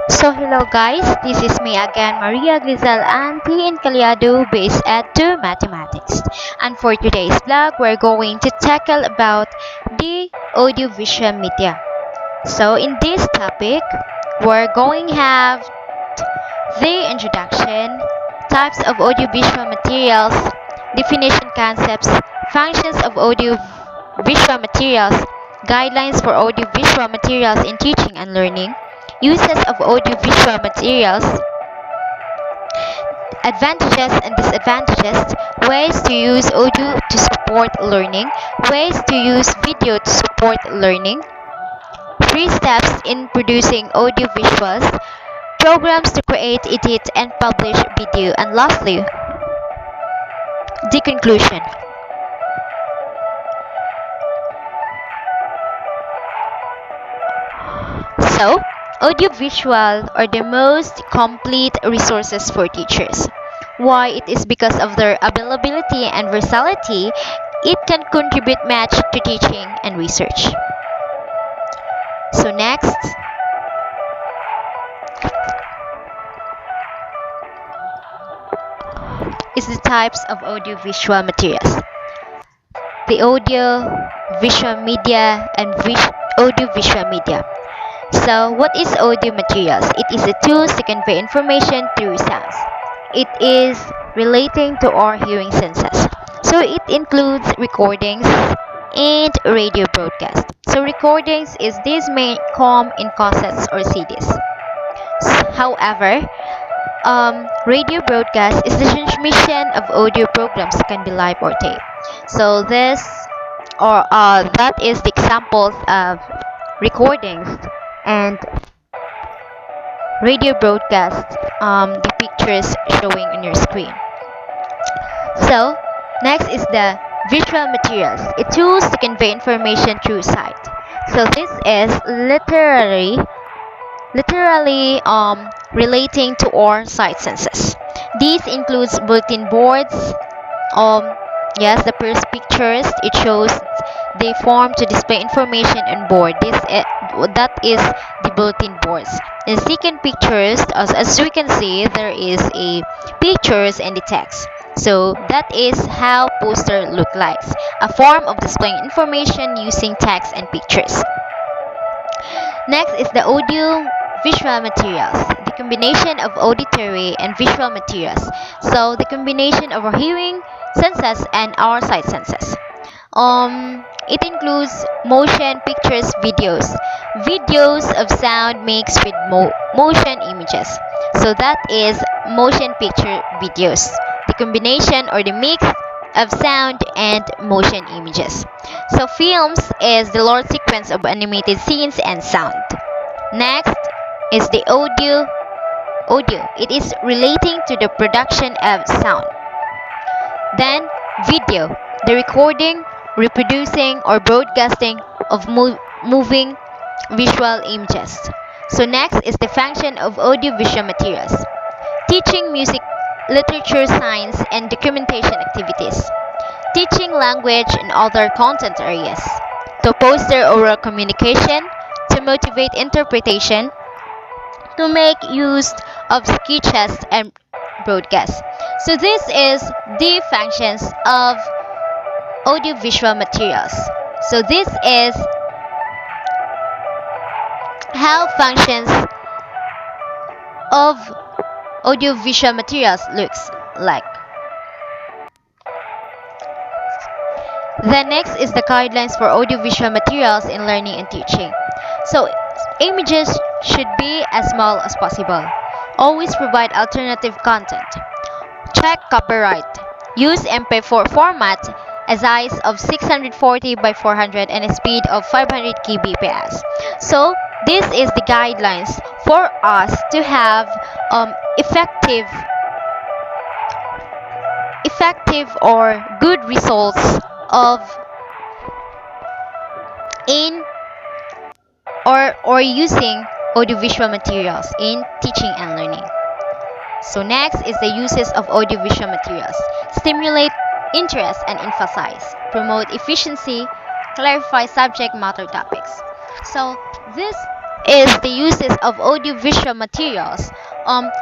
Hello guys, this is me again, Maria.Glezelle, Auntie in Calyado based at 2 Mathematics. And for today's vlog, we're going to tackle about the audiovisual media. In this topic, we're going to have the introduction, types of audiovisual materials, definition concepts, functions of audiovisual materials, guidelines for audiovisual materials in teaching and learning, uses of audiovisual materials, advantages and disadvantages, ways to use audio to support learning, ways to use video to support learning, 3 steps in producing audiovisuals, programs to create, edit, and publish video, and lastly, the conclusion. So, audiovisual are the most complete resources for teachers. Why? It is because of their availability and versatility, it can contribute much to teaching and research. Next is the types of audiovisual materials. The audio, visual media, and audiovisual media. What is audio materials? It is a tools to convey information through sounds. It is relating to our hearing senses. It includes recordings and radio broadcast. Recordings is this may come in cassettes or CDs. However, radio broadcast is the transmission of audio programs can be live or tape. This or that is the examples of recordings and radio broadcast, the pictures showing on your screen. Next is the visual materials. It tools to convey information through sight. This is literally relating to our sight senses. These includes bulletin boards. Yes, the first pictures it shows they form to display information on board. That is the bulletin boards. In second pictures, as we can see, there is a pictures and the text. That is how poster look like, a form of displaying information using text and pictures. Next is the audio visual materials, the combination of auditory and visual materials. The combination of our hearing senses and our sight senses. It includes motion, pictures, videos of sound mixed with motion images. That is motion picture videos, the combination or the mix of sound and motion images. Films is the large sequence of animated scenes and sound. Next is the audio. It is relating to the production of sound. Then video, the recording, reproducing, or broadcasting of moving visual images. Next is the function of audiovisual materials. Teaching music, literature, science, and documentation activities. Teaching language and other content areas. To foster oral communication, to motivate interpretation, to make use of sketches and broadcasts. This is the functions of audiovisual materials. This is how functions of audiovisual materials looks like. The next is the guidelines for audiovisual materials in learning and teaching. Images should be as small as possible. Always provide alternative content. Check copyright. Use MP4 format, a size of 640 by 400 and a speed of 500 kbps. This is the guidelines for us to have effective or good results of in or using audiovisual materials in teaching and learning. Next is the uses of audiovisual materials. Stimulate interest and emphasize. Promote efficiency. Clarify subject matter topics. This is the uses of audiovisual materials,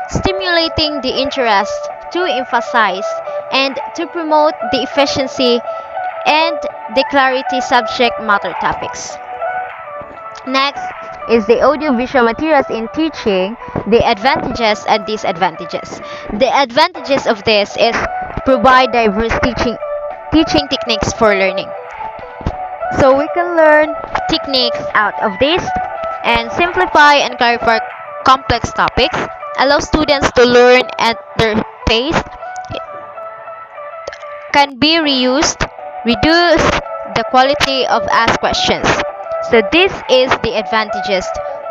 stimulating the interest to emphasize and to promote the efficiency and the clarity subject matter topics. Next is the audiovisual materials in teaching, the advantages and disadvantages. The advantages of this is provide diverse teaching techniques for learning. So we can learn techniques out of this and simplify and clarify complex topics, allow students to learn at their pace, can be reused, reduce the quality of asked questions. So this is the advantages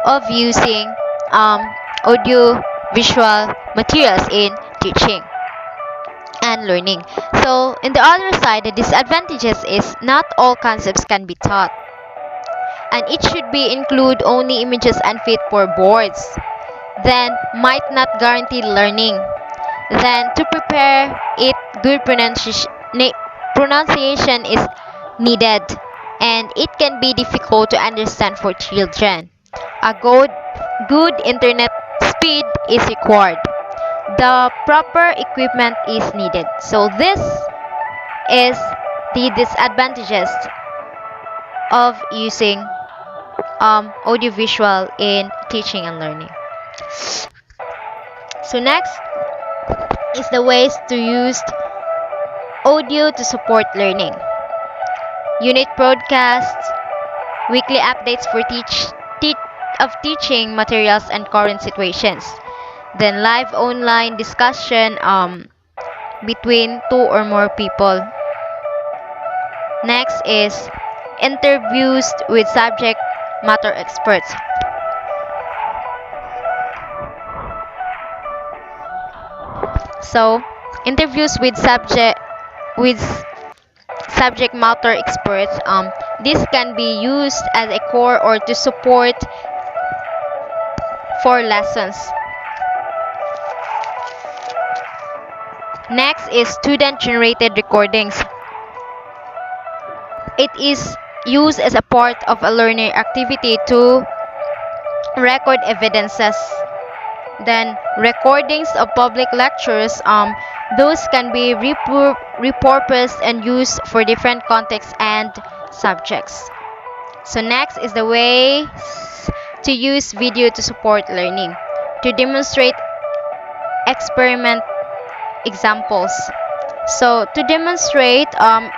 of using audio visual materials in teaching and learning. So in the other side, the disadvantages is not all concepts can be taught, and it should be include only images unfit for boards. Then might not guarantee learning. Then to prepare it, good pronunciation is needed, and it can be difficult to understand for children. A good internet speed is required. The proper equipment is needed. So this is the disadvantages of using audiovisual in teaching and learning. So next is the ways to use audio to support learning. Unit broadcasts, weekly updates for teaching materials and current situations. Then live online discussion between two or more people. Next is interviews with subject matter experts. So, interviews with subject matter experts. This can be used as a core or to support for lessons. Next is student-generated recordings. It is used as a part of a learning activity to record evidences. Then recordings of public lectures, those can be repurposed and used for different contexts and subjects. So next is the way to use video to support learning, to demonstrate experiment examples. So to demonstrate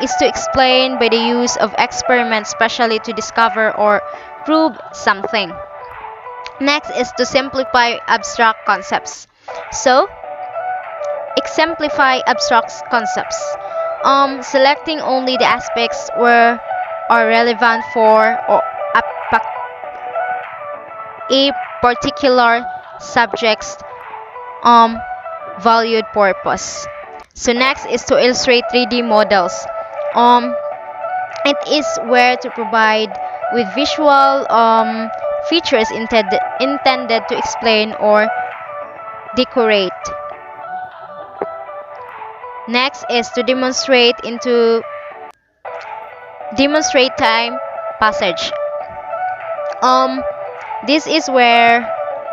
is to explain by the use of experiments, especially to discover or prove something. Next is to simplify abstract concepts. So exemplify abstract concepts. Selecting only the aspects where are relevant for or a particular subject's valued purpose. So next is to illustrate 3D models. It is where to provide with visual features intended to explain or decorate. Next is to demonstrate time passage. This is where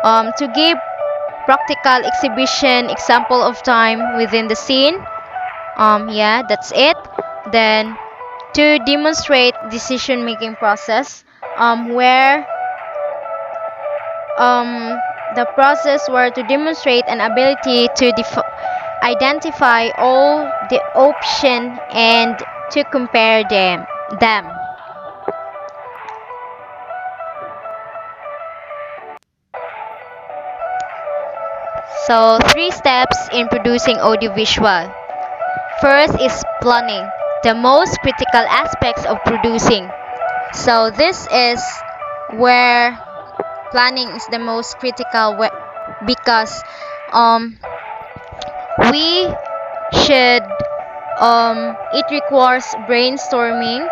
to give practical exhibition example of time within the scene. Yeah, that's it. Then to demonstrate decision making process, where the process where to demonstrate an ability to identify all the option and to compare them. So 3 steps in producing audiovisual. First is planning, the most critical aspects of producing. So this is where planning is the most critical because we should it requires brainstorming,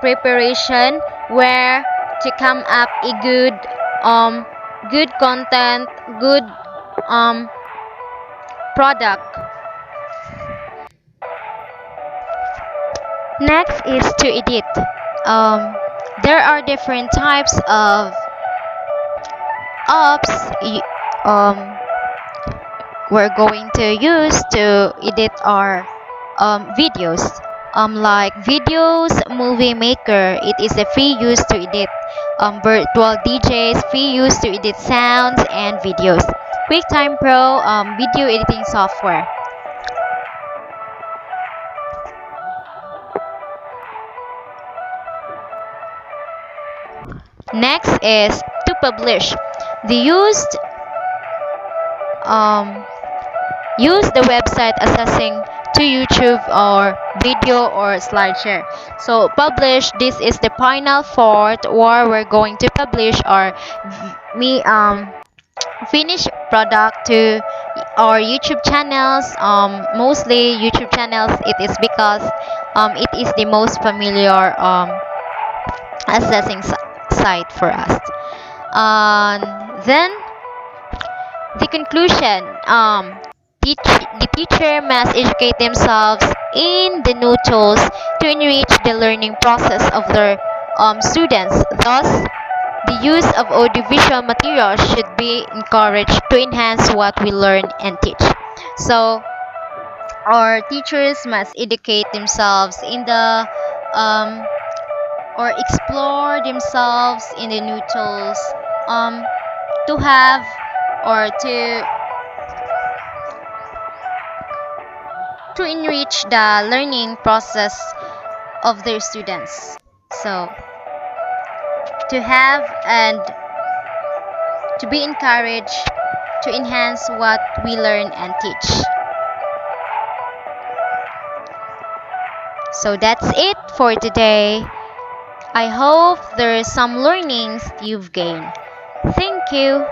preparation, where to come up a good content, good product. Next is to edit. There are different types of apps we're going to use to edit our videos. Like videos movie maker, it is a free use to edit virtual DJs, free use to edit sounds and videos. QuickTime Pro video editing software. Next is to publish. The um, use the website accessing to YouTube or video or SlideShare. So publish, this is the final part where we're going to publish our me finished product to our YouTube channels. Mostly YouTube channels. It is because it is the most familiar assessing site for us. And then the conclusion. The teacher must educate themselves in the new tools to enrich the learning process of their students. Thus, the use of audiovisual materials should be encouraged to enhance what we learn and teach. So, our teachers must educate themselves in the or explore themselves in the new tools to have or to enrich the learning process of their students. So, to have and to be encouraged to enhance what we learn and teach. So that's it for today. I hope there are some learnings you've gained. Thank you.